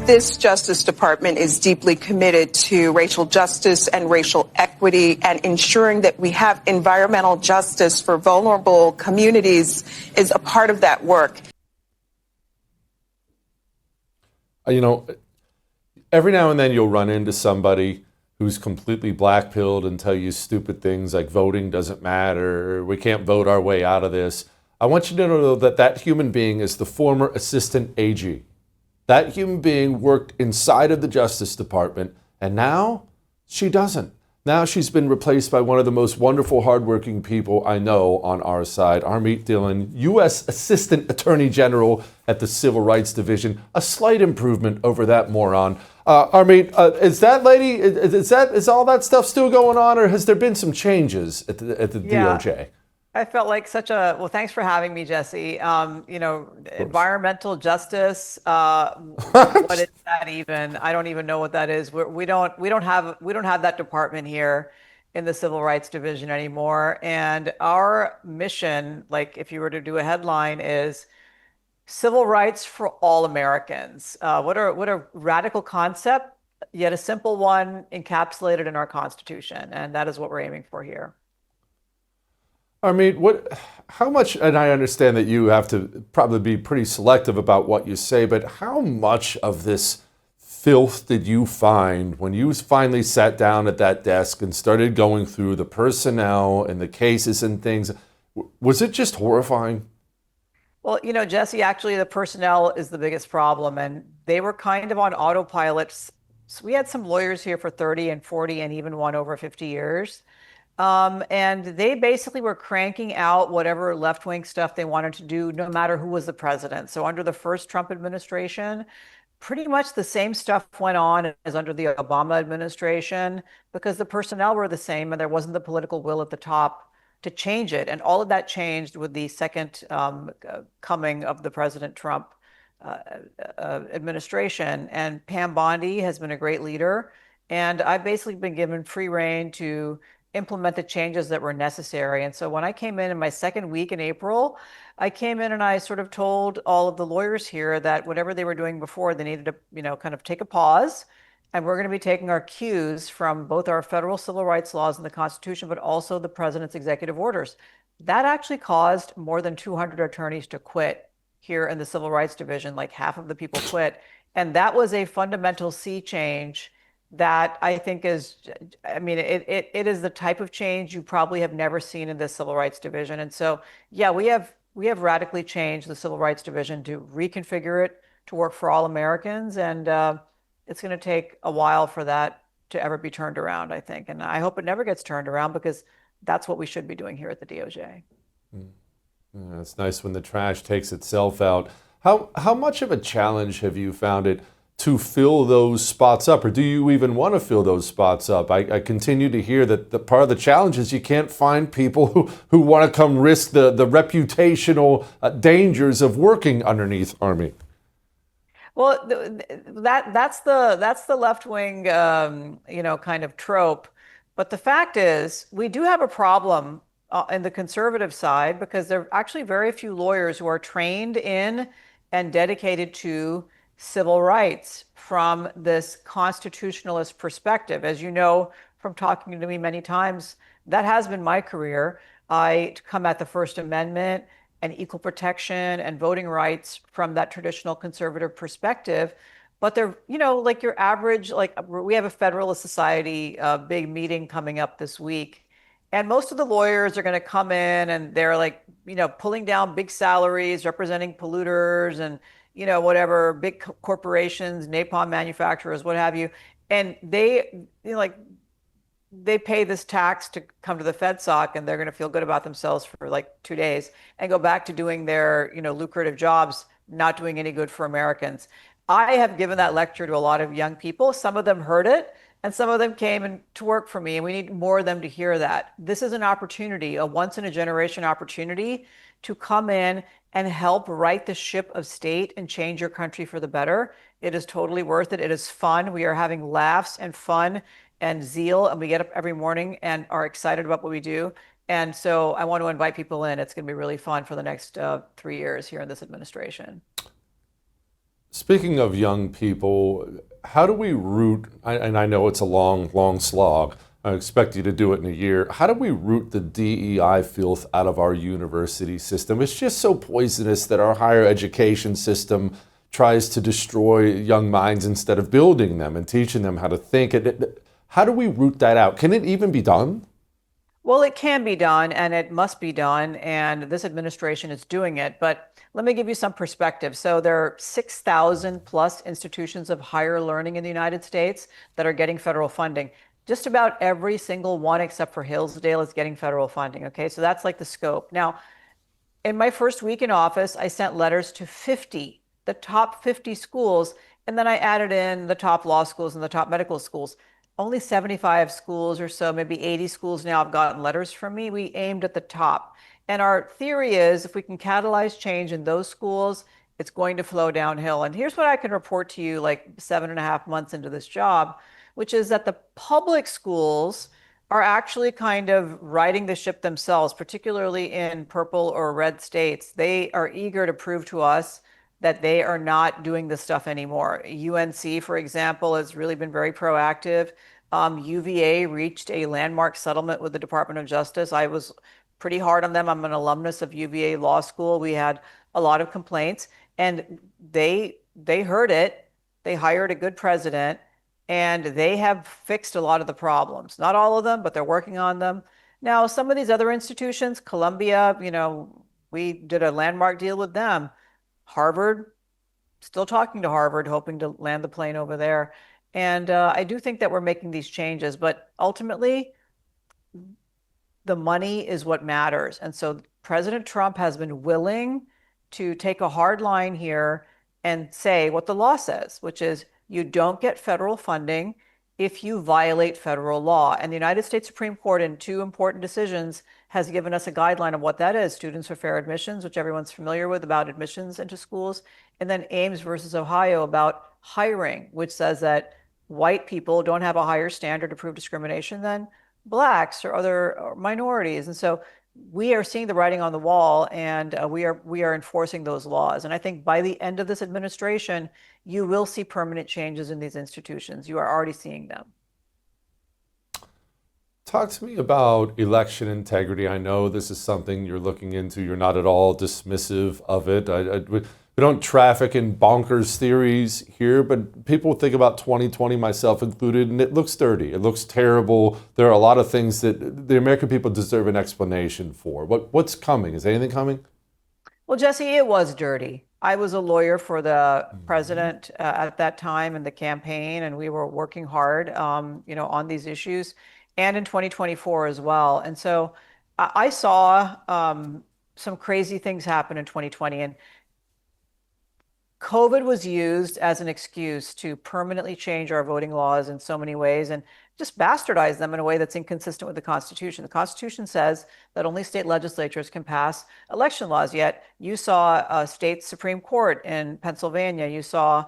This Justice Department is deeply committed to racial justice and racial equity, and ensuring that we have environmental justice for vulnerable communities is a part of that work. You know, every now and then you'll run into somebody who's completely black-pilled and tell you stupid things like voting doesn't matter, we can't vote our way out of this. I want you to know that that human being is the former assistant AG. That human being worked inside of the Justice Department, and now she doesn't. Now she's been replaced by one of the most wonderful, hardworking people I know on our side, Harmeet Dhillon, U.S. Assistant Attorney General at the Civil Rights Division. A slight improvement over that moron. Harmeet, is that lady, is all that stuff still going on, or has there been some changes at the DOJ? I felt like well, thanks for having me, Jesse. You know, environmental justice, what is that even? I don't even know what that is. We don't have that department here in the Civil Rights Division anymore. And our mission, like if you were to do a headline, is civil rights for all Americans. What a radical concept, yet a simple one encapsulated in our Constitution. And that is what we're aiming for here. I mean, how much, and I understand that you have to probably be pretty selective about what you say, but how much of this filth did you find when you finally sat down at that desk and started going through the personnel and the cases and things? Was it just horrifying? Well, you know, Jesse, actually the personnel is the biggest problem, and they were kind of on autopilot. So we had some lawyers here for 30 and 40 and even one over 50 years. And they basically were cranking out whatever left-wing stuff they wanted to do, no matter who was the president. So under the first Trump administration, pretty much the same stuff went on as under the Obama administration, because the personnel were the same and there wasn't the political will at the top to change it. And all of that changed with the second coming of the President Trump administration. And Pam Bondi has been a great leader. And I've basically been given free rein to implement the changes that were necessary. And so when I came in my second week in April, I came in and I sort of told all of the lawyers here that whatever they were doing before, they needed to, you know, kind of take a pause. And we're going to be taking our cues from both our federal civil rights laws and the Constitution, but also the president's executive orders. That actually caused more than 200 attorneys to quit here in the Civil Rights Division. Like half of the people quit. And that was a fundamental sea change that I think is, I mean, it is the type of change you probably have never seen in this Civil Rights Division. And so, yeah, we have radically changed the Civil Rights Division to reconfigure it to work for all Americans. And it's going to take a while for that to ever be turned around, I think. And I hope it never gets turned around, because that's what we should be doing here at the DOJ. Yeah, it's nice when the trash takes itself out. How much of a challenge have you found it to fill those spots up, or do you even want to fill those spots up? I continue to hear that the part of the challenge is you can't find people who want to come risk the reputational dangers of working underneath Harmeet. Well, that's the left-wing, you know, kind of trope. But the fact is, we do have a problem in the conservative side, because there are actually very few lawyers who are trained in and dedicated to civil rights from this constitutionalist perspective. As you know, from talking to me many times, that has been my career. I come at the First Amendment and equal protection and voting rights from that traditional conservative perspective. But they're, you know, like your average, like we have a Federalist Society big meeting coming up this week. And most of the lawyers are going to come in and they're like, you know, pulling down big salaries, representing polluters and, you know, whatever, big corporations, napalm manufacturers, what have you. And they, you know, like, they pay this tax to come to the FedSoc, and they're going to feel good about themselves for like 2 days and go back to doing their, you know, lucrative jobs, not doing any good for Americans. I have given that lecture to a lot of young people. Some of them heard it, and some of them came to work for me, and we need more of them to hear that. This is an opportunity, a once-in-a-generation opportunity to come in and help right the ship of state and change your country for the better. It is totally worth it. It is fun. We are having laughs and fun and zeal, and we get up every morning and are excited about what we do. And so I want to invite people in. It's going to be really fun for the next 3 years here in this administration. Speaking of young people, how do we root, and I know it's a long, long slog, I expect you to do it in a year. How do we root the DEI filth out of our university system? It's just so poisonous that our higher education system tries to destroy young minds instead of building them and teaching them how to think. How do we root that out? Can it even be done? Well, it can be done and it must be done, and this administration is doing it. But let me give you some perspective. So there are 6,000 plus institutions of higher learning in the United States that are getting federal funding. Just about every single one, except for Hillsdale, is getting federal funding. Okay, so that's like the scope. Now, in my first week in office, I sent letters to 50, the top 50 schools, and then I added in the top law schools and the top medical schools. Only 75 schools or so, maybe 80 schools now have gotten letters from me. We aimed at the top. And our theory is if we can catalyze change in those schools, it's going to flow downhill. And here's what I can report to you like 7.5 months into this job, which is that the public schools are actually kind of riding the ship themselves, particularly in purple or red states. They are eager to prove to us that they are not doing this stuff anymore. UNC, for example, has really been very proactive. UVA reached a landmark settlement with the Department of Justice. I was pretty hard on them. I'm an alumnus of UVA Law School. We had a lot of complaints, and they heard it. They hired a good president, and they have fixed a lot of the problems. Not all of them, but they're working on them. Now, some of these other institutions, Columbia, we did a landmark deal with them. Harvard, still talking to Harvard, hoping to land the plane over there. And I do think that we're making these changes, but ultimately, the money is what matters. And so President Trump has been willing to take a hard line here and say what the law says, which is you don't get federal funding if you violate federal law. And the United States Supreme Court, in two important decisions, has given us a guideline of what that is. Students for Fair Admissions, which everyone's familiar with about admissions into schools, and then Ames versus Ohio about hiring, which says that white people don't have a higher standard to prove discrimination than blacks or other minorities. And so we are seeing the writing on the wall, and we are enforcing those laws. And I think by the end of this administration, you will see permanent changes in these institutions. You are already seeing them. Talk to me about election integrity. I know this is something you're looking into. You're not at all dismissive of it. We don't traffic in bonkers theories here, but people think about 2020, myself included, and it looks dirty. It looks terrible. There are a lot of things that the American people deserve an explanation for. What's coming? Is anything coming? Well, Jesse, it was dirty. I was a lawyer for the president at that time in the campaign, and we were working hard, on these issues, and in 2024 as well. And so I saw some crazy things happen in 2020, and COVID was used as an excuse to permanently change our voting laws in so many ways and just bastardize them in a way that's inconsistent with the Constitution. The Constitution says that only state legislatures can pass election laws, yet you saw a state Supreme Court in Pennsylvania, you saw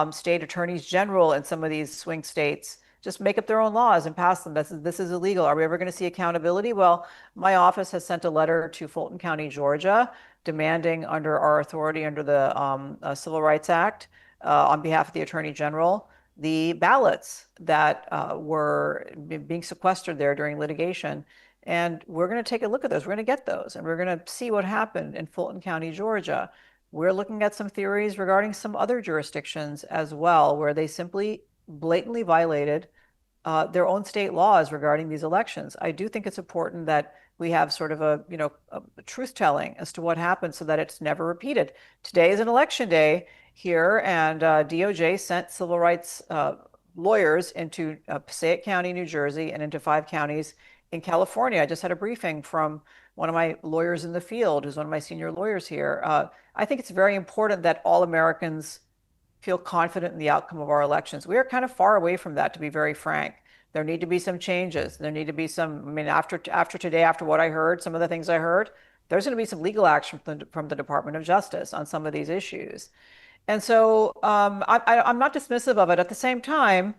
state attorneys general in some of these swing states just make up their own laws and pass them. This is illegal. Are we ever going to see accountability? Well, my office has sent a letter to Fulton County, Georgia, demanding under our authority under the Civil Rights Act on behalf of the Attorney General, the ballots that were being sequestered there during litigation. And we're going to take a look at those. We're going to get those, and we're going to see what happened in Fulton County, Georgia. We're looking at some theories regarding some other jurisdictions as well, where they simply blatantly violated their own state laws regarding these elections. I do think it's important that we have sort of a truth telling as to what happened so that it's never repeated. Today is an election day here, and DOJ sent civil rights lawyers into Passaic County, New Jersey, and into 5 counties in California. I just had a briefing from one of my lawyers in the field, who's one of my senior lawyers here. I think it's very important that all Americans feel confident in the outcome of our elections. We are kind of far away from that, to be very frank. There need to be some changes. There need to be some, I mean, after today, after what I heard, some of the things I heard, there's going to be some legal action from the Department of Justice on some of these issues. And so I'm not dismissive of it. At the same time,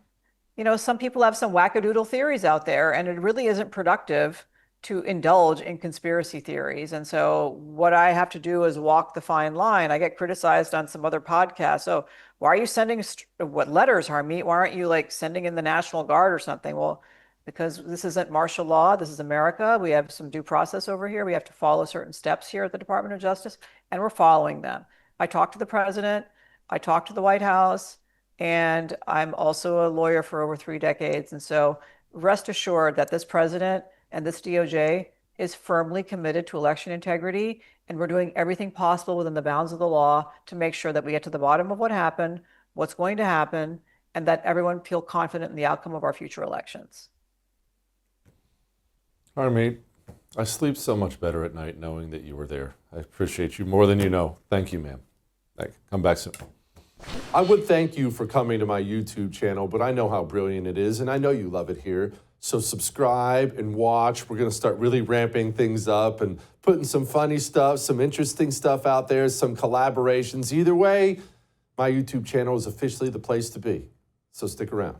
some people have some wackadoodle theories out there, and it really isn't productive to indulge in conspiracy theories. And so what I have to do is walk the fine line. I get criticized on some other podcasts. So why are you sending what letters, Harmeet? Why aren't you like sending in the National Guard or something? Well, because this isn't martial law. This is America. We have some due process over here. We have to follow certain steps here at the Department of Justice, and we're following them. I talked to the president. I talked to the White House, and I'm also a lawyer for over 3 decades. And so rest assured that this president and this DOJ is firmly committed to election integrity, and we're doing everything possible within the bounds of the law to make sure that we get to the bottom of what happened, what's going to happen, and that everyone feel confident in the outcome of our future elections. Harmeet, I sleep so much better at night knowing that you were there. I appreciate you more than you know. Thank you, ma'am. Come back soon. I would thank you for coming to my YouTube channel, but I know how brilliant it is, and I know you love it here. So subscribe and watch. We're going to start really ramping things up and putting some funny stuff, some interesting stuff out there, some collaborations. Either way, my YouTube channel is officially the place to be. So stick around.